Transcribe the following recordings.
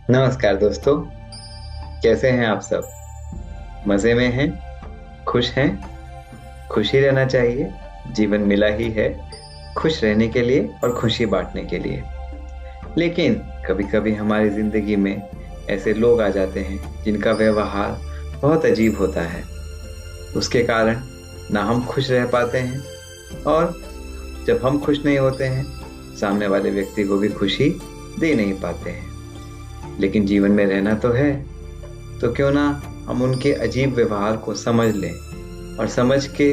नमस्कार दोस्तों। कैसे हैं आप सब? मजे में हैं? खुश हैं? खुशी रहना चाहिए। जीवन मिला ही है खुश रहने के लिए और खुशी बांटने के लिए। लेकिन कभी कभी हमारी जिंदगी में ऐसे लोग आ जाते हैं जिनका व्यवहार बहुत अजीब होता है। उसके कारण ना हम खुश रह पाते हैं, और जब हम खुश नहीं होते हैं, सामने वाले व्यक्ति को भी खुशी दे नहीं पाते हैं। लेकिन जीवन में रहना तो है, तो क्यों ना हम उनके अजीब व्यवहार को समझ लें और समझ के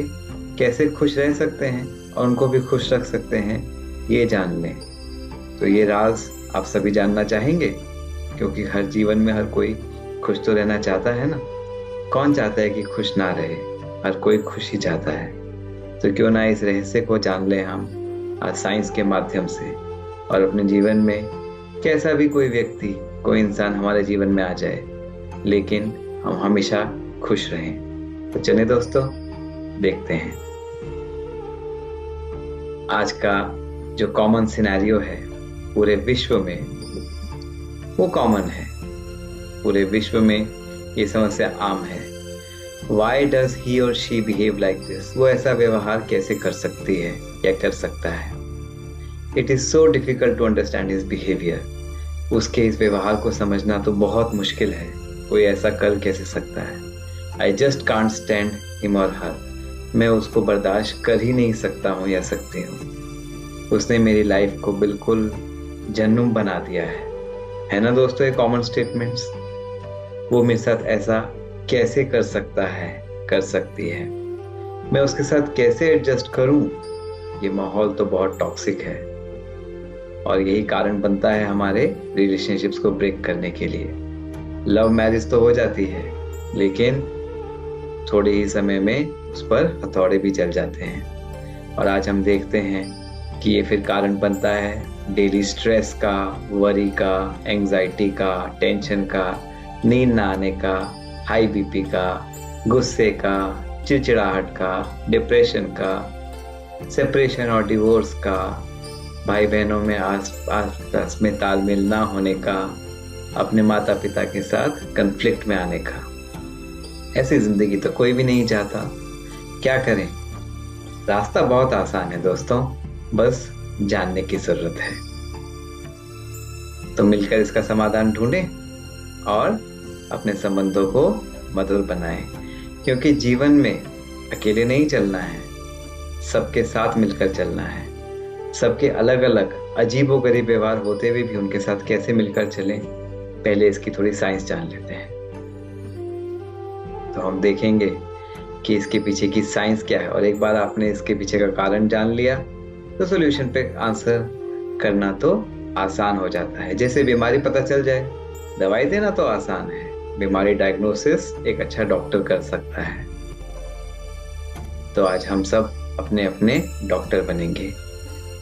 कैसे खुश रह सकते हैं और उनको भी खुश रख सकते हैं, ये जान लें। तो ये राज आप सभी जानना चाहेंगे, क्योंकि हर जीवन में हर कोई खुश तो रहना चाहता है ना। कौन चाहता है कि खुश ना रहे? हर कोई खुशी चाहता है। तो क्यों ना इस रहस्य को जान लें हम आज साइंस के माध्यम से, और अपने जीवन में कैसा भी कोई व्यक्ति, कोई इंसान हमारे जीवन में आ जाए, लेकिन हम हमेशा खुश रहें। तो चलिए दोस्तों, देखते हैं। आज का जो कॉमन सिनेरियो है पूरे विश्व में, वो कॉमन है। पूरे विश्व में ये समस्या आम है। Why does he or she behave like this? वो ऐसा व्यवहार कैसे कर सकती है या कर सकता है? It is so difficult to understand his behavior. उसके इस व्यवहार को समझना तो बहुत मुश्किल है। कोई ऐसा कर कैसे सकता है? I just can't stand him or her. मैं उसको बर्दाश्त कर ही नहीं सकता हूँ या सकती हूँ। उसने मेरी लाइफ को बिल्कुल जहन्नुम बना दिया है ना दोस्तों? ये कॉमन स्टेटमेंट्स। वो मेरे साथ ऐसा कैसे कर सकता है, कर सकती है? मैं उसके साथ कैसे एडजस्ट करूं? ये माहौल तो बहुत टॉक्सिक है, और यही कारण बनता है हमारे रिलेशनशिप्स को ब्रेक करने के लिए। लव मैरिज तो हो जाती है, लेकिन थोड़े ही समय में उस पर हथौड़े भी चल जाते हैं। और आज हम देखते हैं कि ये फिर कारण बनता है डेली स्ट्रेस का, वरी का, एंजाइटी का, टेंशन का, नींद ना आने का, हाई बीपी का, गुस्से का, चिड़चिड़ाहट का, डिप्रेशन का, सेपरेशन और डिवोर्स का, भाई बहनों में आस में तालमेल ना होने का, अपने माता पिता के साथ कन्फ्लिक्ट में आने का। ऐसी जिंदगी तो कोई भी नहीं चाहता। क्या करें? रास्ता बहुत आसान है दोस्तों, बस जानने की जरूरत है। तो मिलकर इसका समाधान ढूंढें और अपने संबंधों को मधुर बनाएं, क्योंकि जीवन में अकेले नहीं चलना है, सबके साथ मिलकर चलना है। सबके अलग अलग अजीबोगरीब व्यवहार होते हुए भी उनके साथ कैसे मिलकर चलें, पहले इसकी थोड़ी साइंस जान लेते हैं। तो हम देखेंगे कि इसके पीछे की साइंस क्या है, और एक बार आपने इसके पीछे का कारण जान लिया तो सॉल्यूशन पे आंसर करना तो आसान हो जाता है। जैसे बीमारी पता चल जाए, दवाई देना तो आसान है, बीमारी डायग्नोसिस एक अच्छा डॉक्टर कर सकता है। तो आज हम सब अपने अपने डॉक्टर बनेंगे।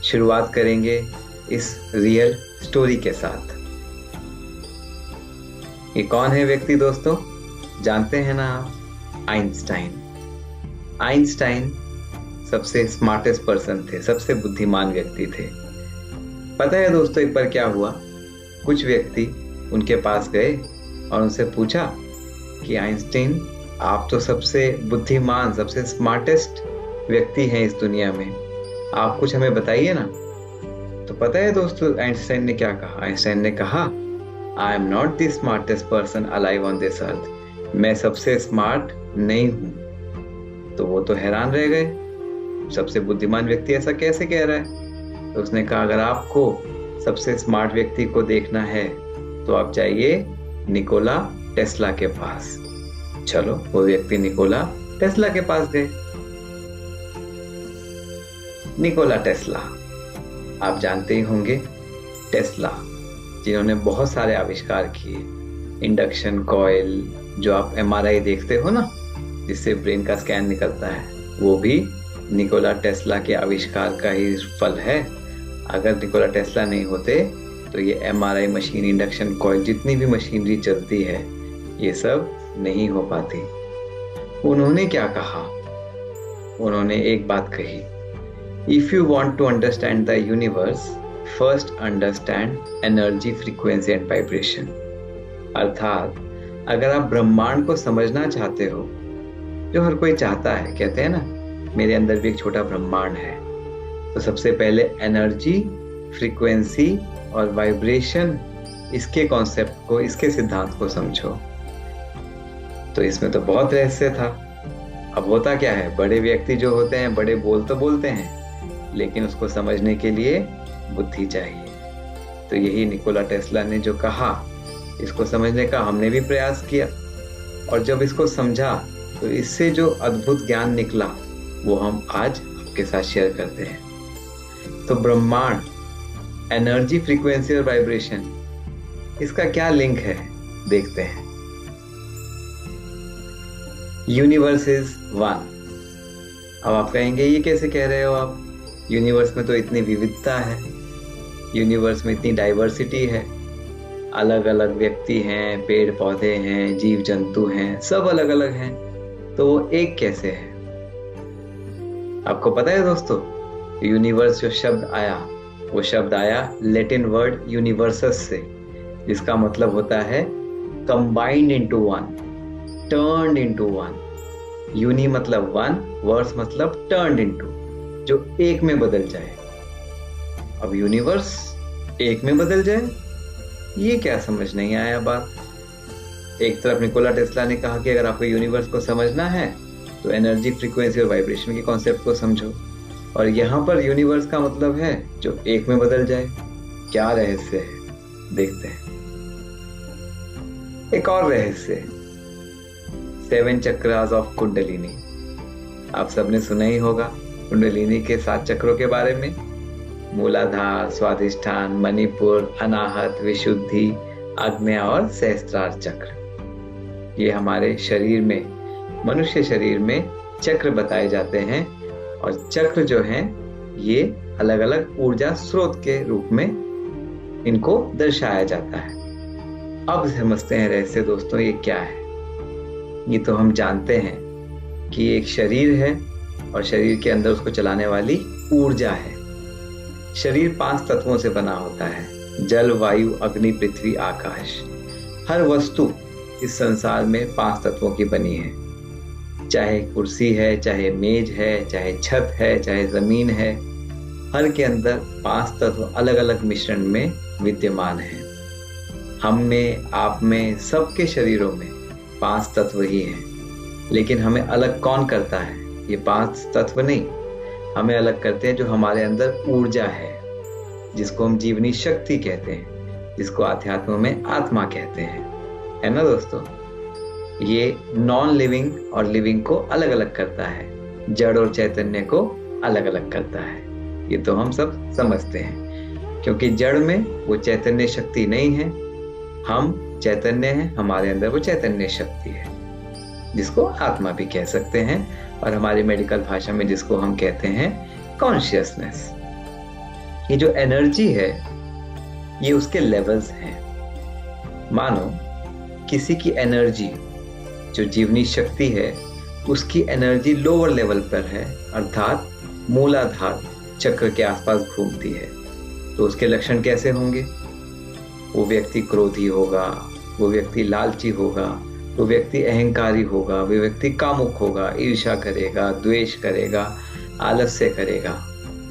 शुरुआत करेंगे इस रियल स्टोरी के साथ। ये कौन है व्यक्ति दोस्तों? जानते हैं ना आप? आइंस्टाइन। आइंस्टाइन सबसे स्मार्टेस्ट पर्सन थे, सबसे बुद्धिमान व्यक्ति थे। पता है दोस्तों, एक बार क्या हुआ, कुछ व्यक्ति उनके पास गए और उनसे पूछा कि आइंस्टाइन, आप तो सबसे बुद्धिमान, सबसे स्मार्टेस्ट व्यक्ति हैं इस दुनिया में, आप कुछ हमें बताइए ना। तो पता है दोस्तों आइंस्टाइन ने क्या कहा? आइंस्टाइन ने कहा, I am not the smartest person alive on this earth. मैं सबसे स्मार्ट नहीं हूं। तो वो तो हैरान रह गए, सबसे बुद्धिमान व्यक्ति ऐसा कैसे कह रहा है? तो उसने कहा, अगर आपको सबसे स्मार्ट व्यक्ति को देखना है तो आप जाइए निकोला टेस्ला के पास। चलो, वो व्यक्ति निकोला टेस्ला के पास गए। निकोला टेस्ला, आप जानते ही होंगे, टेस्ला जिन्होंने बहुत सारे आविष्कार किए। इंडक्शन कॉइल, जो आप एमआरआई देखते हो ना, जिससे ब्रेन का स्कैन निकलता है, वो भी निकोला टेस्ला के आविष्कार का ही फल है। अगर निकोला टेस्ला नहीं होते तो ये एमआरआई मशीन, इंडक्शन कॉइल, जितनी भी मशीनरी चलती है, ये सब नहीं हो पाती। उन्होंने क्या कहा? उन्होंने एक बात कही, if you want to understand the universe, first understand energy, frequency and vibration. अर्थात अगर आप ब्रह्मांड को समझना चाहते हो, जो हर कोई चाहता है, कहते हैं ना मेरे अंदर भी एक छोटा ब्रह्मांड है, तो सबसे पहले एनर्जी, फ्रीक्वेंसी और वाइब्रेशन, इसके कॉन्सेप्ट को, इसके सिद्धांत को समझो। तो इसमें तो बहुत रहस्य था। अब होता क्या है, बड़े व्यक्ति जो होते हैं, बड़े बोल तो बोलते हैं, लेकिन उसको समझने के लिए बुद्धि चाहिए। तो यही निकोला टेस्ला ने जो कहा, इसको समझने का हमने भी प्रयास किया, और जब इसको समझा तो इससे जो अद्भुत ज्ञान निकला वो हम आज आपके साथ शेयर करते हैं। तो ब्रह्मांड, एनर्जी, फ्रीक्वेंसी और वाइब्रेशन, इसका क्या लिंक है, देखते हैं। Universe is one. अब आप कहेंगे ये कैसे कह रहे हो आप, यूनिवर्स में तो इतनी विविधता है, यूनिवर्स में इतनी डाइवर्सिटी है, अलग अलग व्यक्ति हैं, पेड़ पौधे हैं, जीव जंतु हैं, सब अलग अलग हैं, तो वो एक कैसे है? आपको पता है दोस्तों, यूनिवर्स जो शब्द आया, वो शब्द आया लैटिन वर्ड यूनिवर्सस से, जिसका मतलब होता है combined into one, turned into one. Uni मतलब वन, वर्स मतलब टर्न्ड इनटू, जो एक में बदल जाए। अब यूनिवर्स एक में बदल जाए, ये क्या समझ नहीं आया बात। एक तरफ निकोला टेस्ला ने कहा कि अगर आपको यूनिवर्स को समझना है तो एनर्जी, फ्रीक्वेंसी और वाइब्रेशन के कॉन्सेप्ट को समझो, और यहाँ पर यूनिवर्स का मतलब है जो एक में बदल जाए। क्या रहस्य है, देखते हैं। एक और रहस्य, 7 चक्रास ऑफ कुंडलिनी। आप सबने सुना ही होगा कुंडलिनी के 7 चक्रों के बारे में, मूलाधार, स्वाधिष्ठान, मणिपुर, अनाहत, विशुद्धि, आग्नेय और सहस्त्रार चक्र। ये हमारे शरीर में, मनुष्य शरीर में चक्र बताए जाते हैं, और चक्र जो हैं ये अलग अलग ऊर्जा स्रोत के रूप में इनको दर्शाया जाता है। अब समझते हैं रहस्य दोस्तों, ये क्या है। ये तो हम जानते हैं कि एक शरीर है और शरीर के अंदर उसको चलाने वाली ऊर्जा है। शरीर 5 तत्वों से बना होता है, जल, वायु, अग्नि, पृथ्वी, आकाश। हर वस्तु इस संसार में 5 तत्वों की बनी है, चाहे कुर्सी है, चाहे मेज है, चाहे छत है, चाहे जमीन है, हर के अंदर 5 तत्व अलग अलग मिश्रण में विद्यमान है। हम में, आप में, सबके शरीरों में 5 तत्व ही हैं, लेकिन हमें अलग कौन करता है? ये 5 तत्व नहीं, हमें अलग करते हैं जो हमारे अंदर ऊर्जा है, जिसको हम जीवनी शक्ति कहते हैं, जिसको अध्यात्म में आत्मा कहते हैं, है ना दोस्तों। ये नॉन लिविंग और लिविंग को अलग अलग करता है, जड़ और चैतन्य को अलग अलग करता है। ये तो हम सब समझते हैं, क्योंकि जड़ में वो चैतन्य शक्ति नहीं है, हम चैतन्य हैं, हमारे अंदर वो चैतन्य शक्ति है, जिसको आत्मा भी कह सकते हैं, और हमारी मेडिकल भाषा में जिसको हम कहते हैं कॉन्शियसनेस। ये जो एनर्जी है, ये उसके लेवल्स हैं। मानो किसी की एनर्जी, जो जीवनी शक्ति है, उसकी एनर्जी लोअर लेवल पर है, अर्थात मूलाधार चक्र के आसपास घूमती है, तो उसके लक्षण कैसे होंगे? वो व्यक्ति क्रोधी होगा, वो व्यक्ति लालची होगा, वो व्यक्ति अहंकारी होगा, वो व्यक्ति कामुक होगा, ईर्ष्या करेगा, द्वेष करेगा, आलस्य करेगा,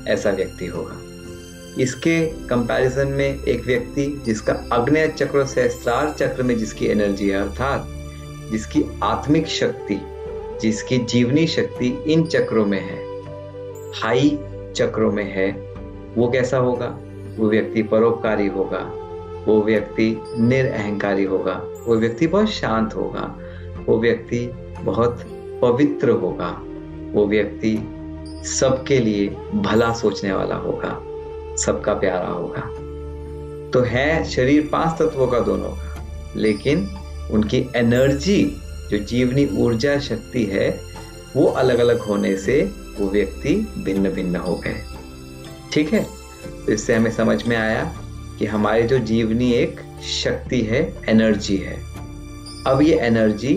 ऐसा व्यक्ति होगा। इसके कंपैरिजन में एक व्यक्ति जिसका आग्नेय चक्र, सहस्त्रार चक्र में जिसकी एनर्जी है, अर्थात जिसकी आत्मिक शक्ति, जिसकी जीवनी शक्ति इन चक्रों में है, हाई चक्रों में है, वो कैसा होगा? वो व्यक्ति परोपकारी होगा, वो व्यक्ति निरअहंकारी होगा, वो व्यक्ति बहुत शांत होगा, वो व्यक्ति बहुत पवित्र होगा, वो व्यक्ति सबके लिए भला सोचने वाला होगा, सबका प्यारा होगा। तो है शरीर 5 तत्वों का दोनों का, लेकिन उनकी एनर्जी, जो जीवनी ऊर्जा शक्ति है, वो अलग अलग होने से वो व्यक्ति भिन्न भिन्न हो गए। ठीक है, तो इससे हमें समझ में आया कि हमारी जो जीवनी एक शक्ति है, एनर्जी है। अब ये एनर्जी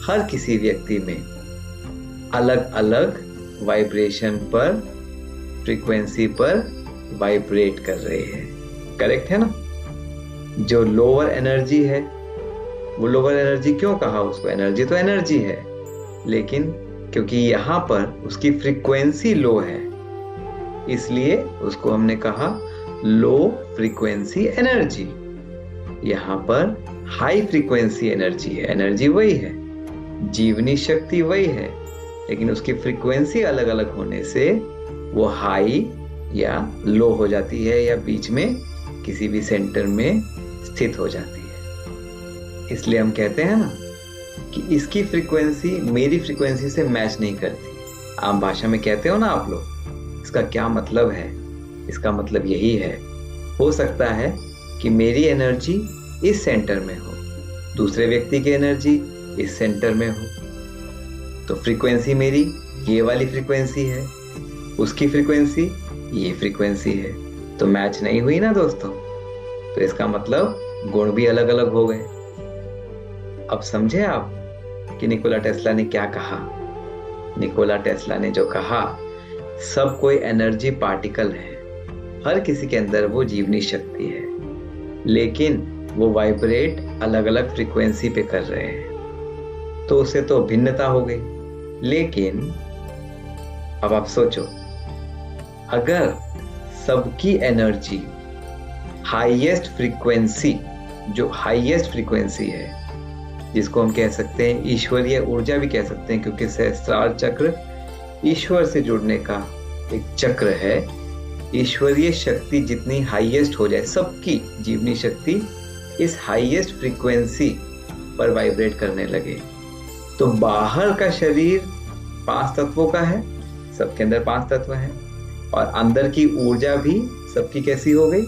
हर किसी व्यक्ति में अलग अलग वाइब्रेशन पर, फ्रीक्वेंसी पर वाइब्रेट कर रही है। करेक्ट है ना? जो लोअर एनर्जी है वो लोअर एनर्जी क्यों कहा उसको? एनर्जी तो एनर्जी है, लेकिन क्योंकि यहाँ पर उसकी फ्रीक्वेंसी लो है, इसलिए उसको हमने कहा लो फ्रीक्वेंसी एनर्जी। यहाँ पर हाई फ्रीक्वेंसी एनर्जी है, एनर्जी वही है, जीवनी शक्ति वही है, लेकिन उसकी फ्रीक्वेंसी अलग अलग होने से वो हाई या लो हो जाती है, या बीच में किसी भी सेंटर में स्थित हो जाती है। इसलिए हम कहते हैं ना कि इसकी फ्रीक्वेंसी मेरी फ्रीक्वेंसी से मैच नहीं करती। आम भाषा में कहते हो ना आप लोग, इसका क्या मतलब है? इसका मतलब यही है, हो सकता है कि मेरी एनर्जी इस सेंटर में हो, दूसरे व्यक्ति की एनर्जी इस सेंटर में हो, तो फ्रीक्वेंसी मेरी ये वाली फ्रीक्वेंसी है, उसकी फ्रीक्वेंसी ये फ्रीक्वेंसी है, तो मैच नहीं हुई ना दोस्तों। तो इसका मतलब गुण भी अलग अलग हो गए। अब समझे आप कि निकोला टेस्ला ने क्या कहा? निकोला टेस्ला ने जो कहा, सब कोई एनर्जी पार्टिकल है, हर किसी के अंदर वो जीवनी शक्ति है, लेकिन वो वाइब्रेट अलग अलग फ्रीक्वेंसी पे कर रहे हैं, तो उससे तो भिन्नता हो गई। लेकिन अब आप सोचो, अगर सबकी एनर्जी हाईएस्ट फ्रीक्वेंसी, जो हाईएस्ट फ्रीक्वेंसी है, जिसको हम कह सकते हैं ईश्वरीय ऊर्जा भी कह सकते हैं, क्योंकि सहस्त्रार चक्र ईश्वर से जुड़ने का एक चक्र है। ईश्वरीय शक्ति जितनी हाईएस्ट हो जाए, सबकी जीवनी शक्ति इस हाईएस्ट फ्रीक्वेंसी पर वाइब्रेट करने लगे, तो बाहर का शरीर 5 तत्वों का है, सबके अंदर 5 तत्व हैं, और अंदर की ऊर्जा भी सबकी कैसी हो गई?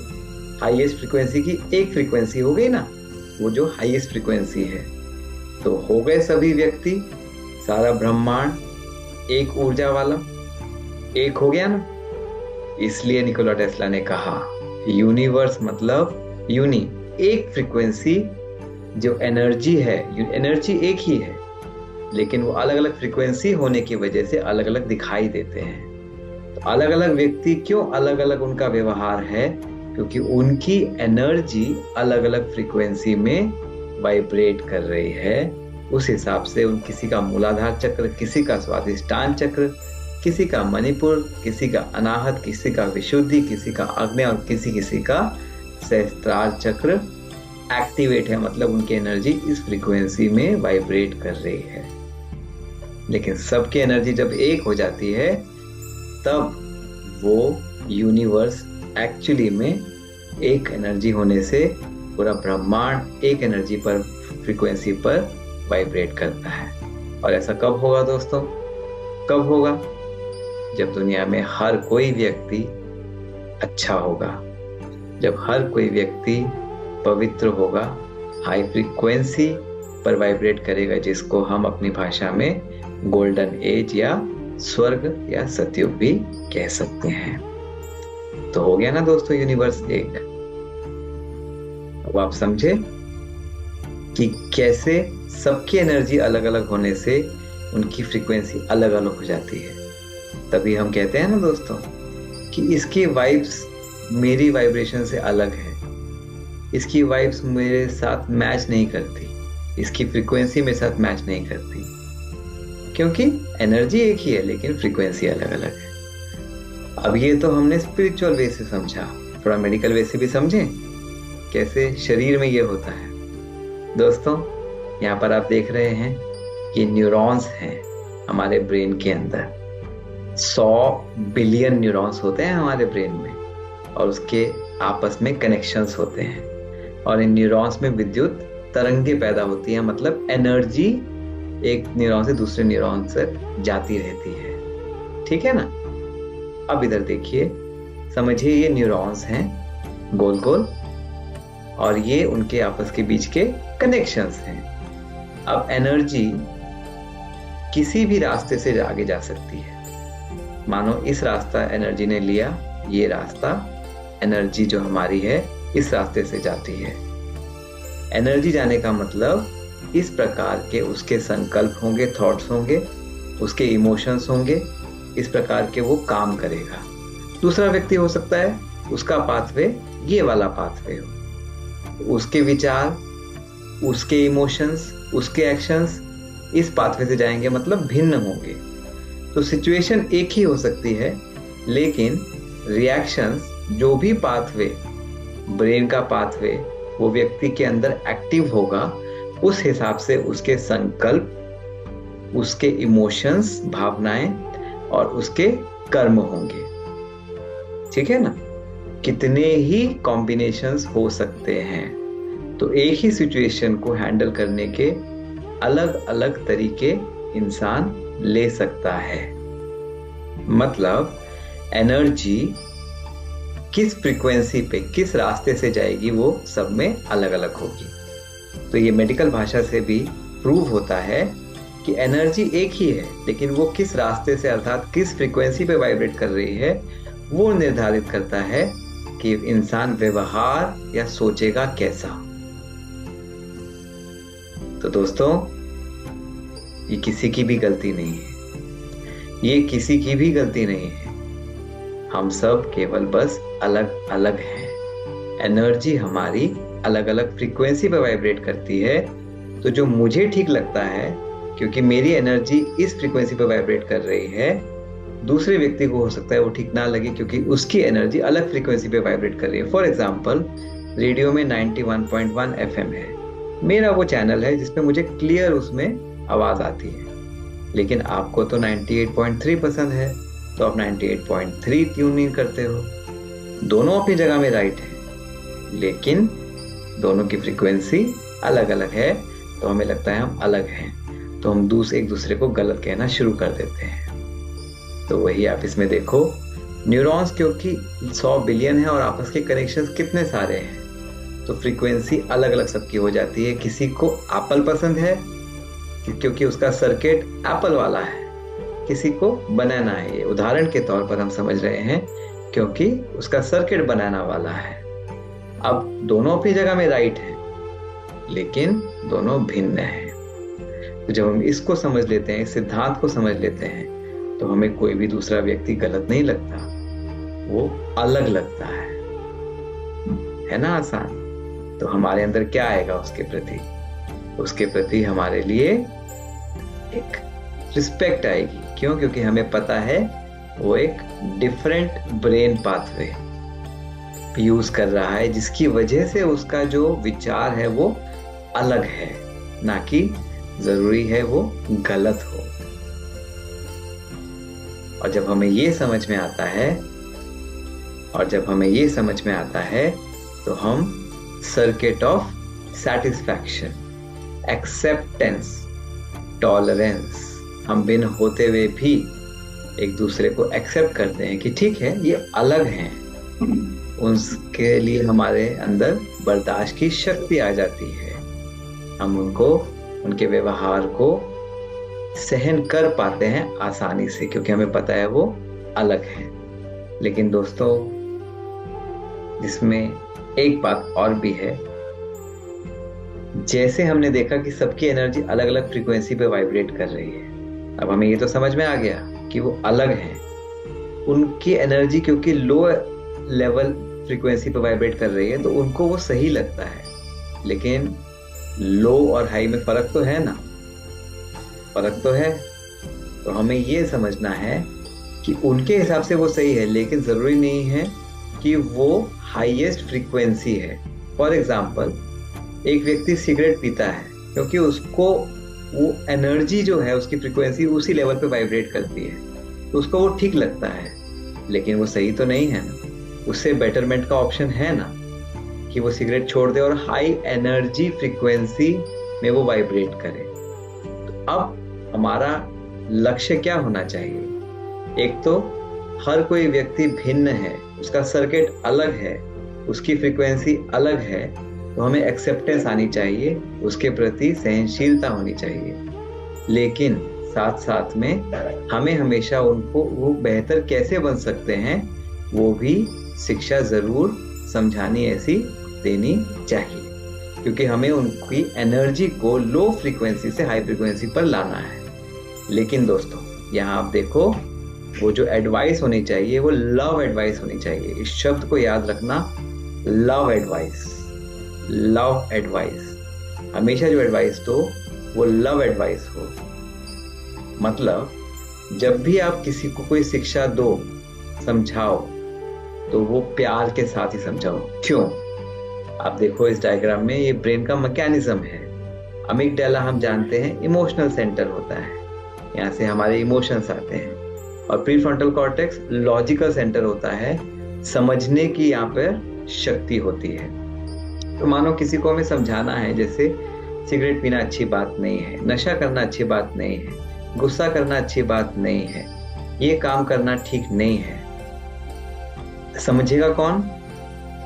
हाईएस्ट फ्रीक्वेंसी की एक फ्रीक्वेंसी हो गई ना, वो जो हाईएस्ट फ्रीक्वेंसी है। तो हो गए सभी व्यक्ति, सारा ब्रह्मांड एक ऊर्जा वाला, एक हो गया ना। इसलिए निकोला टेस्ला ने कहा यूनिवर्स मतलब यूनि, एक फ्रीक्वेंसी जो एनर्जी है, एनर्जी एक ही है, लेकिन वो अलग अलग फ्रीक्वेंसी होने की वजह से अलग अलग दिखाई देते हैं। तो अलग अलग व्यक्ति क्यों अलग अलग उनका व्यवहार है? क्योंकि उनकी एनर्जी अलग अलग फ्रीक्वेंसी में वाइब्रेट कर रही है। उस हिसाब से उन किसी का मूलाधार चक्र, किसी का स्वादिष्टान चक्र, किसी का मणिपुर, किसी का अनाहत, किसी का विशुद्धि, किसी का आग्नेय और किसी का सहस्त्रार चक्र एक्टिवेट है, मतलब उनकी एनर्जी इस फ्रीक्वेंसी में वाइब्रेट कर रही है। लेकिन सबकी एनर्जी जब एक हो जाती है, तब वो यूनिवर्स एक्चुअली में एक एनर्जी होने से पूरा ब्रह्मांड एक एनर्जी पर, फ्रीक्वेंसी पर वाइब्रेट करता है। और ऐसा कब होगा दोस्तों? कब होगा? जब दुनिया में हर कोई व्यक्ति अच्छा होगा, जब हर कोई व्यक्ति पवित्र होगा, हाई फ्रीक्वेंसी पर वाइब्रेट करेगा, जिसको हम अपनी भाषा में गोल्डन एज या स्वर्ग या सतयुग भी कह सकते हैं। तो हो गया ना दोस्तों यूनिवर्स एक। अब आप समझे कि कैसे सबकी एनर्जी अलग अलग होने से उनकी फ्रीक्वेंसी अलग अलग हो जाती है। तभी हम कहते हैं ना दोस्तों कि इसकी वाइब्स मेरी वाइब्रेशन से अलग है, इसकी वाइब्स मेरे साथ मैच नहीं करती, इसकी फ्रीक्वेंसी मेरे साथ मैच नहीं करती, क्योंकि एनर्जी एक ही है लेकिन फ्रीक्वेंसी अलग अलग है। अब ये तो हमने स्पिरिचुअल वे से समझा, थोड़ा मेडिकल वे से भी समझें कैसे शरीर में ये होता है। दोस्तों यहाँ पर आप देख रहे हैं कि न्यूरॉन्स हैं हमारे ब्रेन के अंदर, 100 बिलियन न्यूरॉन्स होते हैं हमारे ब्रेन में, और उसके आपस में कनेक्शंस होते हैं, और इन न्यूरॉन्स में विद्युत तरंगे पैदा होती हैं, मतलब एनर्जी एक न्यूरॉन से दूसरे न्यूरॉन से जाती रहती है। ठीक है ना? अब इधर देखिए, समझिए ये न्यूरॉन्स हैं गोल गोल, और ये उनके आपस के बीच के कनेक्शंस हैं। अब एनर्जी किसी भी रास्ते से आगे जा सकती है। मानो इस रास्ता एनर्जी ने लिया, ये रास्ता एनर्जी जो हमारी है इस रास्ते से जाती है। एनर्जी जाने का मतलब इस प्रकार के उसके संकल्प होंगे, थॉट्स होंगे, उसके इमोशंस होंगे, इस प्रकार के वो काम करेगा। दूसरा व्यक्ति हो सकता है उसका पाथवे ये वाला पाथवे हो, उसके विचार उसके इमोशंस, उसके एक्शंस इस पाथवे से जाएंगे, मतलब भिन्न होंगे। तो सिचुएशन एक ही हो सकती है, लेकिन रिएक्शंस, जो भी पाथवे, ब्रेन का पाथवे वो व्यक्ति के अंदर एक्टिव होगा, उस हिसाब से उसके संकल्प, उसके इमोशंस, भावनाएं और उसके कर्म होंगे। ठीक है ना? कितने ही कॉम्बिनेशंस हो सकते हैं। तो एक ही सिचुएशन को हैंडल करने के अलग अलग तरीके इंसान ले सकता है। मतलब एनर्जी किस फ्रीक्वेंसी पे, किस रास्ते से जाएगी, वो सब में अलग अलग होगी। तो ये मेडिकल भाषा से भी प्रूव होता है कि एनर्जी एक ही है, लेकिन वो किस रास्ते से, अर्थात किस फ्रीक्वेंसी पे वाइब्रेट कर रही है, वो निर्धारित करता है कि इंसान व्यवहार या सोचेगा कैसा। तो दोस्तों, ये किसी की भी गलती नहीं है, ये किसी की भी गलती नहीं है। हम सब केवल बस अलग अलग हैं। एनर्जी हमारी अलग अलग फ्रीक्वेंसी पे वाइब्रेट करती है। तो जो मुझे ठीक लगता है, क्योंकि मेरी एनर्जी इस फ्रीक्वेंसी पे वाइब्रेट कर रही है, दूसरे व्यक्ति को हो सकता है वो ठीक ना लगे, क्योंकि उसकी एनर्जी अलग फ्रीक्वेंसी पे वाइब्रेट कर रही है। फॉर एग्जाम्पल, रेडियो में 91.1 FM है, मेरा वो चैनल है जिसपे मुझे क्लियर उसमें आवाज आती है। लेकिन आपको तो 98.3 पसंद है, तो आप 98.3 ट्यून इन करते हो। दोनों अपनी जगह में राइट है, लेकिन दोनों की फ्रीक्वेंसी अलग अलग है, तो हमें लगता है हम अलग हैं, तो हम एक दूसरे को गलत कहना शुरू कर देते हैं। तो वही आप इसमें देखो, न्यूरॉन्स क्योंकि 100 बिलियन है और आपस के कनेक्शंस कितने सारे हैं, तो फ्रीक्वेंसी अलग अलग सबकी हो जाती है। किसी को एप्पल पसंद है क्योंकि उसका सर्किट एप्पल वाला है, किसी को बनाना है, ये उदाहरण के तौर पर हम समझ रहे हैं, क्योंकि उसका सर्किट बनाना वाला है। अब दोनों अपनी जगह में राइट है, लेकिन दोनों भिन्न हैं। तो जब हम इसको समझ लेते हैं, इस सिद्धांत को समझ लेते हैं, तो हमें कोई भी दूसरा व्यक्ति गलत नहीं लगता, वो अलग लगता है ना? आसान। तो हमारे अंदर क्या आएगा उसके प्रति? उसके प्रति हमारे लिए एक रिस्पेक्ट आएगी। क्यों? क्योंकि हमें पता है वो एक डिफरेंट ब्रेन पाथवे यूज कर रहा है, जिसकी वजह से उसका जो विचार है वो अलग है, ना कि जरूरी है वो गलत हो। और जब हमें ये समझ में आता है, तो हम circuit of satisfaction, acceptance, tolerance, हम भिन्न होते हुए भी एक दूसरे को एक्सेप्ट करते हैं कि ठीक है, ये अलग हैं। उसके लिए हमारे अंदर बर्दाश्त की शक्ति आ जाती है। हम उनके व्यवहार को सहन कर पाते हैं आसानी से, क्योंकि हमें पता है वो अलग है। लेकिन दोस्तों, इसमें एक बात और भी है। जैसे हमने देखा कि सबकी एनर्जी अलग अलग फ्रीक्वेंसी पे वाइब्रेट कर रही है, अब हमें ये तो समझ में आ गया कि वो अलग हैं। उनकी एनर्जी क्योंकि लो लेवल फ्रीक्वेंसी पे वाइब्रेट कर रही है, तो उनको वो सही लगता है। लेकिन लो और हाई में फर्क तो है ना, फर्क तो है। तो हमें ये समझना है कि उनके हिसाब से वो सही है, लेकिन जरूरी नहीं है कि वो हाईएस्ट फ्रीक्वेंसी है। फॉर एग्जाम्पल, एक व्यक्ति सिगरेट पीता है क्योंकि उसको वो एनर्जी जो है, उसकी फ्रीक्वेंसी उसी लेवल पे वाइब्रेट करती है, तो उसको वो ठीक लगता है, लेकिन वो सही तो नहीं है ना। उससे बेटरमेंट का ऑप्शन है ना कि वो सिगरेट छोड़ दे और हाई एनर्जी फ्रीक्वेंसी में वो वाइब्रेट करे। तो अब हमारा लक्ष्य क्या होना चाहिए? एक तो हर कोई व्यक्ति भिन्न है, उसका सर्किट अलग है, उसकी फ्रीक्वेंसी अलग है, तो हमें एक्सेप्टेंस आनी चाहिए, उसके प्रति सहनशीलता होनी चाहिए। लेकिन साथ साथ में हमें हमेशा उनको वो बेहतर कैसे बन सकते हैं, वो भी शिक्षा जरूर समझानी ऐसी देनी चाहिए, क्योंकि हमें उनकी एनर्जी को लो फ्रीक्वेंसी से हाई फ्रीक्वेंसी पर लाना है। लेकिन दोस्तों, यहाँ आप देखो, वो जो एडवाइस होनी चाहिए वो लव एडवाइस होनी चाहिए। इस शब्द को याद रखना, लव एडवाइस, लव एडवाइस। हमेशा जो एडवाइस दो वो लव एडवाइस हो। मतलब जब भी आप किसी को कोई शिक्षा दो, समझाओ, तो वो प्यार के साथ ही समझाओ। क्यों? आप देखो इस डायग्राम में, ये ब्रेन का मैकेनिज्म है। अमिगडाला हम जानते हैं इमोशनल सेंटर होता है, यहाँ से हमारे इमोशंस आते हैं। और प्रीफ्रंटल कॉर्टेक्स लॉजिकल सेंटर होता है, समझने की यहाँ पर शक्ति होती है। तो मानो किसी को हमें समझाना है, जैसे सिगरेट पीना अच्छी बात नहीं है, नशा करना अच्छी बात नहीं है, गुस्सा करना अच्छी बात नहीं है, ये काम करना ठीक नहीं है। समझेगा कौन?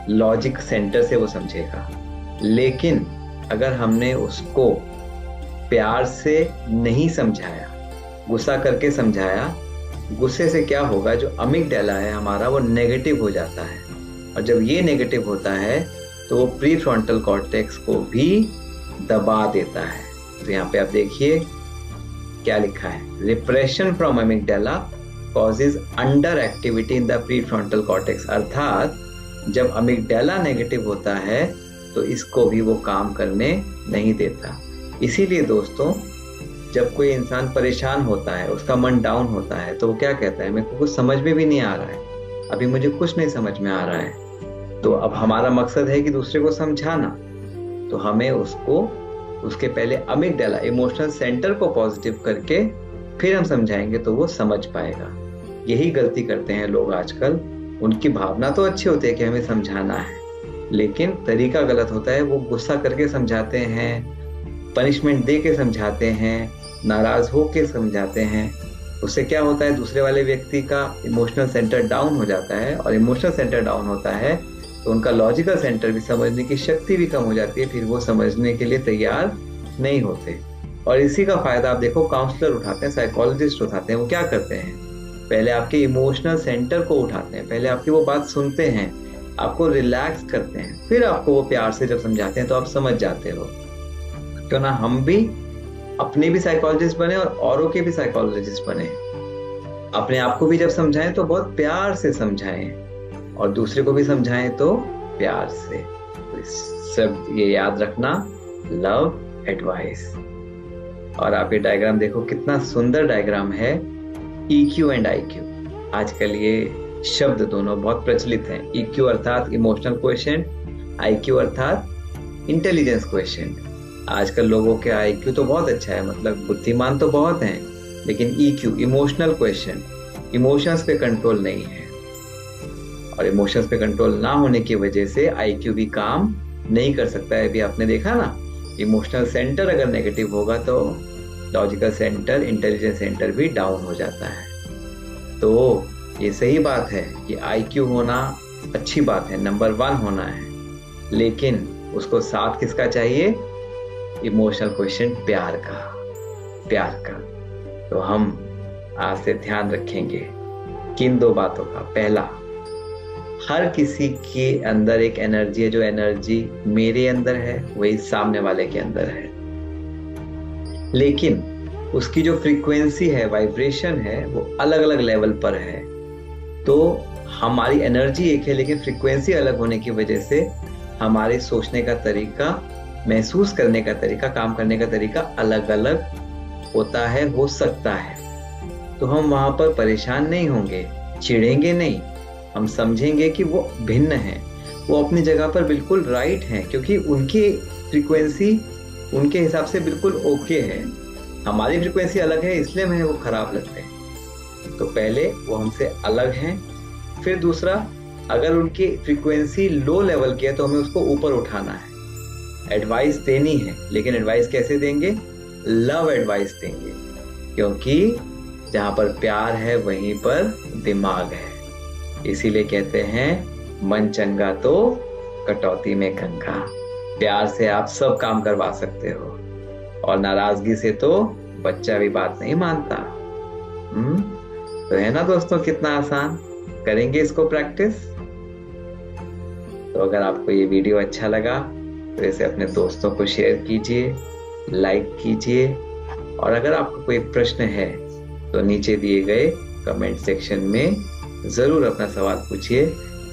लॉजिक सेंटर से वो समझेगा। लेकिन अगर हमने उसको प्यार से नहीं समझाया, गुस्सा करके समझाया, गुस्से से क्या होगा, जो अमिगडाला है हमारा वो नेगेटिव हो जाता है। और जब ये नेगेटिव होता है तो वो प्रीफ्रंटल कॉर्टेक्स को भी दबा देता है। तो यहाँ पे आप देखिए क्या लिखा है, repression from amygdala causes under activity in the prefrontal cortex. अर्थात जब अमिगडाला नेगेटिव होता है तो इसको भी वो काम करने नहीं देता। इसीलिए दोस्तों, जब कोई इंसान परेशान होता है, उसका मन डाउन होता है, तो वो क्या कहता है, मेरे को कुछ समझ में भी नहीं आ रहा है, अभी मुझे कुछ नहीं समझ में आ रहा है। तो अब हमारा मकसद है कि दूसरे को समझाना, तो हमें उसको उसके पहले अमिगडाला इमोशनल सेंटर को पॉजिटिव करके फिर हम समझाएंगे तो वो समझ पाएगा। यही गलती करते हैं लोग आजकल। उनकी भावना तो अच्छी होती है कि हमें समझाना है, लेकिन तरीका गलत होता है। वो गुस्सा करके समझाते हैं, पनिशमेंट दे के समझाते हैं, नाराज हो के समझाते हैं। उससे क्या होता है, दूसरे वाले व्यक्ति का इमोशनल सेंटर डाउन हो जाता है, और इमोशनल सेंटर डाउन होता है तो उनका लॉजिकल सेंटर भी, समझने की शक्ति भी कम हो जाती है, फिर वो समझने के लिए तैयार नहीं होते। और इसी का फायदा आप देखो काउंसलर उठाते हैं, साइकोलॉजिस्ट उठाते हैं। वो क्या करते हैं, पहले आपके इमोशनल सेंटर को उठाते हैं, पहले आपकी वो बात सुनते हैं, आपको रिलैक्स करते हैं, फिर आपको वो प्यार से जब समझाते हैं तो आप समझ जाते हो। क्यों ना हम भी अपने भी साइकोलॉजिस्ट बने और औरों के भी साइकोलॉजिस्ट बने। अपने आप को भी जब समझाएं तो बहुत प्यार से समझाएं, और दूसरे को भी समझाएं तो प्यार से। तो सब ये याद रखना, लव एडवाइस। और आप ये डायग्राम देखो, कितना सुंदर डायग्राम है। EQ एंड IQ, आजकल ये शब्द दोनों बहुत प्रचलित हैं। EQ अर्थात इमोशनल क्वेश्चन, IQ अर्थात इंटेलिजेंस क्वेश्चन। आजकल लोगों के IQ तो बहुत अच्छा है, मतलब बुद्धिमान तो बहुत हैं, लेकिन EQ इमोशनल क्वेश्चन, इमोशंस पे कंट्रोल नहीं है। और इमोशंस पे कंट्रोल ना होने की वजह से IQ भी काम नहीं कर सकता है। अभी आपने देखा ना, इमोशनल सेंटर अगर नेगेटिव होगा तो लॉजिकल सेंटर, इंटेलिजेंस सेंटर भी डाउन हो जाता है। तो ये सही बात है कि IQ होना अच्छी बात है, नंबर 1 होना है, लेकिन उसको साथ किसका चाहिए, इमोशनल क्वेश्चन, प्यार का। तो हम आज से ध्यान रखेंगे किन 2 बातों का। पहला, हर किसी के अंदर एक एनर्जी है, जो एनर्जी मेरे अंदर है वही सामने वाले के अंदर है, लेकिन उसकी जो फ्रीक्वेंसी है, वाइब्रेशन है, वो अलग अलग लेवल पर है। तो हमारी एनर्जी एक है, लेकिन फ्रीक्वेंसी अलग होने की वजह से हमारे सोचने का तरीका, महसूस करने का तरीका, काम करने का तरीका अलग अलग होता है, हो सकता है। तो हम वहां पर परेशान नहीं होंगे, चिढ़ेंगे नहीं, हम समझेंगे कि वो भिन्न हैं, वो अपनी जगह पर बिल्कुल राइट हैं, क्योंकि उनकी फ्रीक्वेंसी उनके हिसाब से बिल्कुल ओके है। हमारी फ्रीक्वेंसी अलग है, इसलिए हमें वो खराब लगते हैं। तो पहले वो हमसे अलग हैं। फिर दूसरा, अगर उनकी फ्रीक्वेंसी लो लेवल की है तो हमें उसको ऊपर उठाना है, एडवाइस देनी है। लेकिन एडवाइस कैसे देंगे, लव एडवाइस देंगे, क्योंकि जहां पर प्यार है वहीं पर दिमाग है। इसीलिए कहते हैं मन चंगा तो कटौती में गंगा। प्यार से आप सब काम करवा सकते हो, और नाराजगी से तो बच्चा भी बात नहीं मानता। तो है ना दोस्तों, कितना आसान। करेंगे इसको प्रैक्टिस। तो अगर आपको ये वीडियो अच्छा लगा तो इसे अपने दोस्तों को शेयर कीजिए, लाइक कीजिए, और अगर आपको कोई प्रश्न है तो नीचे दिए गए कमेंट सेक्शन में जरूर अपना सवाल पूछिए।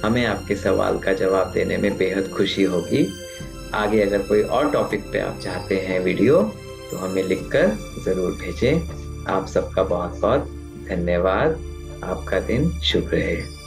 हमें आपके सवाल का जवाब देने में बेहद खुशी होगी। आगे अगर कोई और टॉपिक पे आप चाहते हैं वीडियो तो हमें लिखकर जरूर भेजें। आप सबका बहुत बहुत धन्यवाद। आपका दिन शुभ रहे।